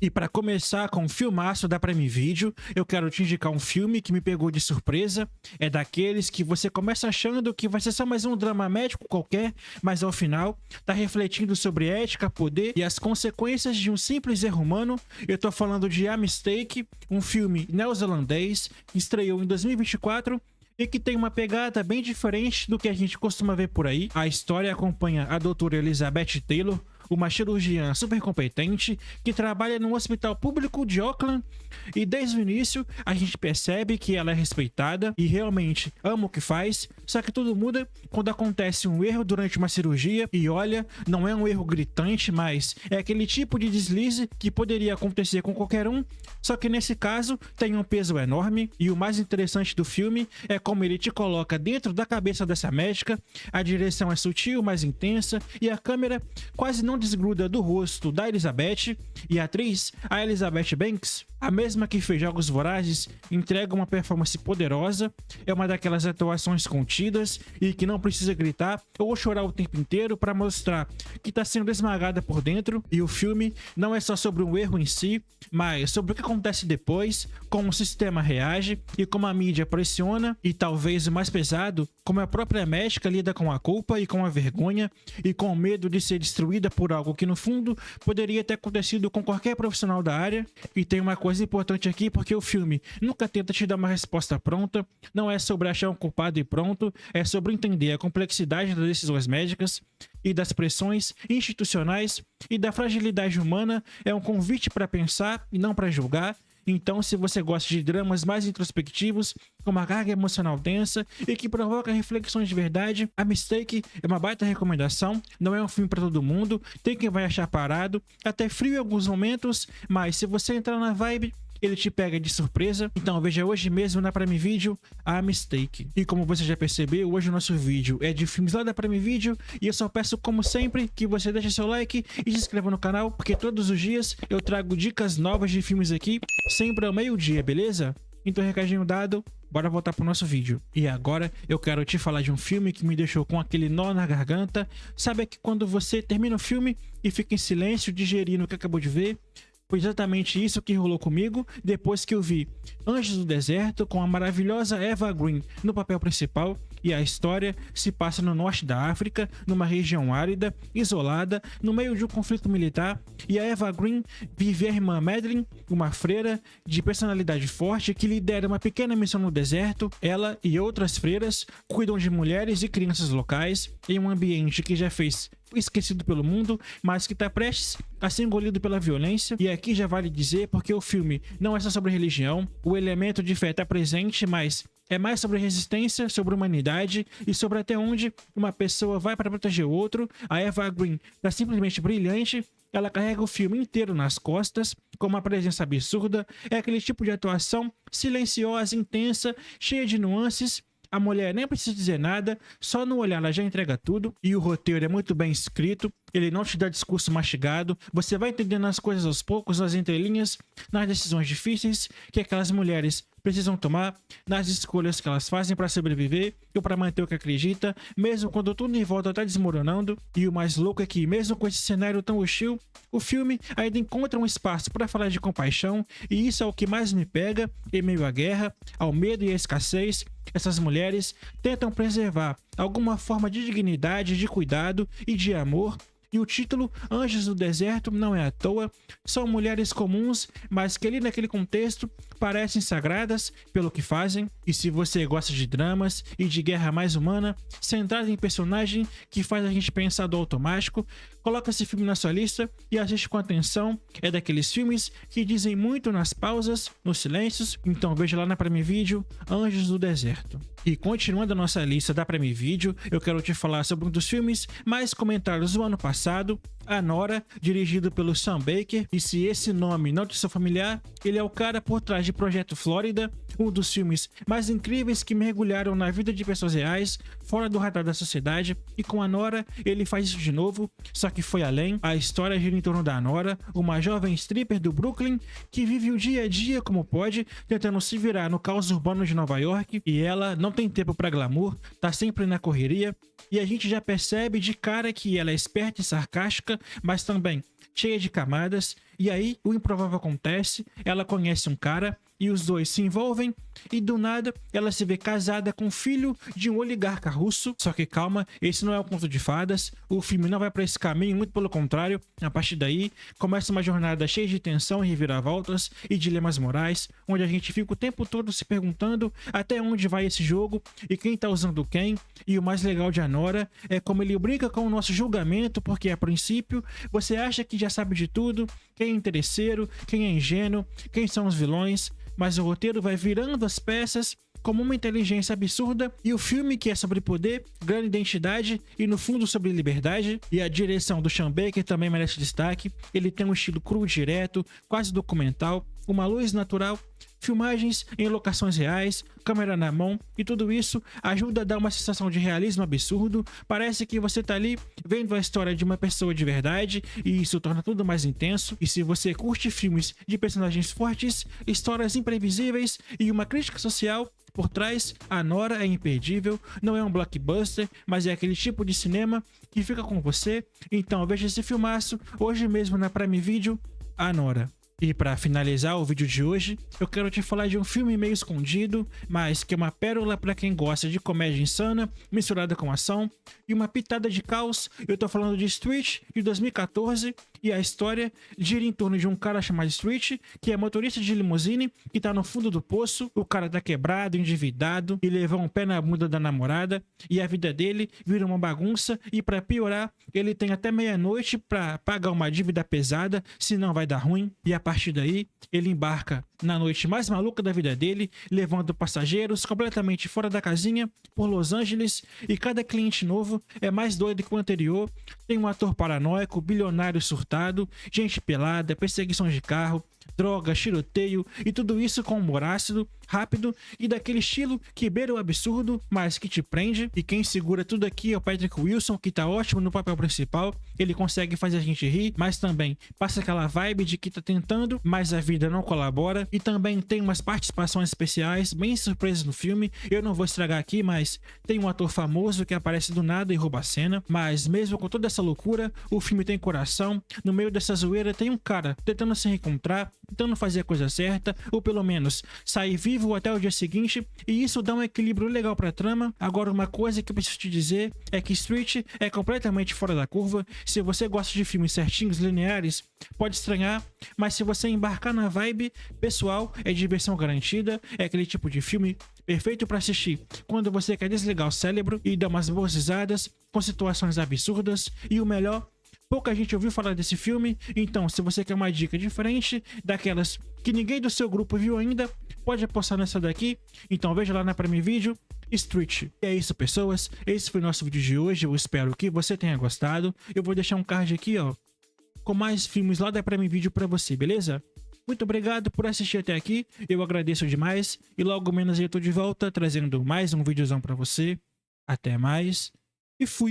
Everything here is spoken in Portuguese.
E para começar com um filmaço da Prime Video, eu quero te indicar um filme que me pegou de surpresa. É daqueles que você começa achando que vai ser só mais um drama médico qualquer, mas ao final tá refletindo sobre ética, poder e as consequências de um simples erro humano. Eu tô falando de A Mistake, um filme neozelandês que estreou em 2024 e que tem uma pegada bem diferente do que a gente costuma ver por aí. A história acompanha a doutora Elizabeth Taylor, uma cirurgiã super competente que trabalha num hospital público de Auckland, e desde o início a gente percebe que ela é respeitada e realmente ama o que faz, só que tudo muda quando acontece um erro durante uma cirurgia. E olha, não é um erro gritante, mas é aquele tipo de deslize que poderia acontecer com qualquer um, só que nesse caso tem um peso enorme. E o mais interessante do filme é como ele te coloca dentro da cabeça dessa médica. A direção é sutil, mas intensa, e a câmera quase não desgruda do rosto da Elizabeth. E a atriz, a Elizabeth Banks, a mesma que fez Jogos Vorazes, entrega uma performance poderosa. É uma daquelas atuações contidas e que não precisa gritar ou chorar o tempo inteiro para mostrar que está sendo esmagada por dentro. E o filme não é só sobre o erro em si, mas sobre o que acontece depois, como o sistema reage e como a mídia pressiona, e talvez o mais pesado, como a própria médica lida com a culpa e com a vergonha e com o medo de ser destruída por algo que no fundo poderia ter acontecido com qualquer profissional da área. E tem uma coisa importante aqui, porque o filme nunca tenta te dar uma resposta pronta, não é sobre achar um culpado e pronto, é sobre entender a complexidade das decisões médicas e das pressões institucionais e da fragilidade humana. É um convite para pensar e não para julgar. Então, se você gosta de dramas mais introspectivos, com uma carga emocional densa e que provoca reflexões de verdade, A Mistake é uma baita recomendação. Não é um filme para todo mundo, tem quem vai achar parado, até frio em alguns momentos, mas se você entrar na vibe, ele te pega de surpresa. Então veja hoje mesmo na Prime Video A Mistake. E como você já percebeu, hoje o nosso vídeo é de filmes lá da Prime Video, e eu só peço, como sempre, que você deixe seu like e se inscreva no canal, porque todos os dias eu trago dicas novas de filmes aqui, sempre ao meio-dia, beleza? Então, recadinho dado, bora voltar pro nosso vídeo. E agora eu quero te falar de um filme que me deixou com aquele nó na garganta. Sabe que quando você termina o filme e fica em silêncio digerindo o que acabou de ver? Foi exatamente isso que rolou comigo depois que eu vi Anjos do Deserto, com a maravilhosa Eva Green no papel principal. E a história se passa no norte da África, numa região árida, isolada, no meio de um conflito militar. E a Eva Green vive a irmã Madeline, uma freira de personalidade forte que lidera uma pequena missão no deserto. Ela e outras freiras cuidam de mulheres e crianças locais em um ambiente que já fez esquecido pelo mundo, mas que está prestes a ser engolido pela violência. E aqui já vale dizer, porque o filme não é só sobre religião, o elemento de fé está presente, mas é mais sobre resistência, sobre humanidade e sobre até onde uma pessoa vai para proteger o outro. A Eva Green tá simplesmente brilhante. Ela carrega o filme inteiro nas costas, com uma presença absurda. É aquele tipo de atuação silenciosa, intensa, cheia de nuances. A mulher nem precisa dizer nada, só no olhar ela já entrega tudo. E o roteiro é muito bem escrito, ele não te dá discurso mastigado. Você vai entendendo as coisas aos poucos, nas entrelinhas, nas decisões difíceis que aquelas mulheres precisam tomar, nas escolhas que elas fazem para sobreviver ou para manter o que acredita, mesmo quando tudo em volta está desmoronando. E o mais louco é que, mesmo com esse cenário tão hostil, o filme ainda encontra um espaço para falar de compaixão, e isso é o que mais me pega. Em meio à guerra, ao medo e à escassez, essas mulheres tentam preservar alguma forma de dignidade, de cuidado e de amor. E o título, Anjos do Deserto, não é à toa. São mulheres comuns, mas que ali naquele contexto parecem sagradas pelo que fazem. E se você gosta de dramas e de guerra mais humana, centrada em personagem que faz a gente pensar do automático, coloca esse filme na sua lista e assiste com atenção. É daqueles filmes que dizem muito nas pausas, nos silêncios. Então veja lá na Prime Video, Anjos do Deserto. E continuando a nossa lista da Prime Video, eu quero te falar sobre um dos filmes mais comentados do ano passado, Anora, dirigido pelo Sam Baker. E se esse nome não te sou familiar, ele é o cara por trás de Projeto Flórida, um dos filmes mais incríveis que mergulharam na vida de pessoas reais, fora do radar da sociedade. E com Anora, ele faz isso de novo, só que foi além. A história gira em torno da Anora, uma jovem stripper do Brooklyn que vive o dia a dia como pode, tentando se virar no caos urbano de Nova York. E ela não tem tempo pra glamour, tá sempre na correria, e a gente já percebe de cara que ela é esperta e sarcástica, mas também cheia de camadas. E aí, o improvável acontece, ela conhece um cara e os dois se envolvem e do nada ela se vê casada com o filho de um oligarca russo. Só que calma, esse não é um conto de fadas, o filme não vai para esse caminho, muito pelo contrário. A partir daí, começa uma jornada cheia de tensão e reviravoltas e dilemas morais, onde a gente fica o tempo todo se perguntando até onde vai esse jogo e quem tá usando quem. E o mais legal de Anora é como ele brinca com o nosso julgamento, porque a princípio você acha que já sabe de tudo, quem é interesseiro, quem é ingênuo, quem são os vilões, mas o roteiro vai virando as peças como uma inteligência absurda, e o filme, que é sobre poder, grande identidade e no fundo sobre liberdade. E a direção do Sean Baker também merece destaque. Ele tem um estilo cru, direto, quase documental, uma luz natural, filmagens em locações reais, câmera na mão, e tudo isso ajuda a dar uma sensação de realismo absurdo. Parece que você tá ali vendo a história de uma pessoa de verdade, e isso torna tudo mais intenso. E se você curte filmes de personagens fortes, histórias imprevisíveis e uma crítica social por trás, Anora é imperdível. Não é um blockbuster, mas é aquele tipo de cinema que fica com você. Então veja esse filmaço hoje mesmo na Prime Video, Anora. E para finalizar o vídeo de hoje, eu quero te falar de um filme meio escondido, mas que é uma pérola para quem gosta de comédia insana, misturada com ação e uma pitada de caos. Eu tô falando de Street, de 2014, e a história gira em torno de um cara chamado Street, que é motorista de limusine, que tá no fundo do poço. O cara tá quebrado, endividado, e levou um pé na bunda da namorada, e a vida dele vira uma bagunça, e para piorar, ele tem até meia-noite para pagar uma dívida pesada, senão vai dar ruim. E a partir daí, ele embarca na noite mais maluca da vida dele, levando passageiros completamente fora da casinha por Los Angeles, e cada cliente novo é mais doido que o anterior. Tem um ator paranoico, bilionário surtado, gente pelada, perseguições de carro, droga, tiroteio, e tudo isso com humor ácido, rápido e daquele estilo que beira o absurdo, mas que te prende. E quem segura tudo aqui é o Patrick Wilson, que tá ótimo no papel principal. Ele consegue fazer a gente rir, mas também passa aquela vibe de que tá tentando, mas a vida não colabora. E também tem umas participações especiais bem surpresas no filme. Eu não vou estragar aqui, mas tem um ator famoso que aparece do nada e rouba a cena. Mas mesmo com toda essa loucura, o filme tem coração. No meio dessa zoeira tem um cara tentando se reencontrar, tentando fazer a coisa certa, ou pelo menos sair vivo até o dia seguinte, e isso dá um equilíbrio legal pra trama. Agora, uma coisa que eu preciso te dizer é que Street é completamente fora da curva. Se você gosta de filmes certinhos, lineares, pode estranhar, mas se você embarcar na vibe, pessoal, é diversão garantida. É aquele tipo de filme perfeito pra assistir quando você quer desligar o cérebro e dar umas boas risadas com situações absurdas. E o melhor, pouca gente ouviu falar desse filme, então se você quer uma dica diferente, daquelas que ninguém do seu grupo viu ainda, pode apostar nessa daqui. Então veja lá na Prime Video, Street. E é isso, pessoas, esse foi o nosso vídeo de hoje. Eu espero que você tenha gostado. Eu vou deixar um card aqui, ó, com mais filmes lá da Prime Video pra você, beleza? Muito obrigado por assistir até aqui, eu agradeço demais, e logo menos eu tô de volta trazendo mais um videozão pra você. Até mais, e fui!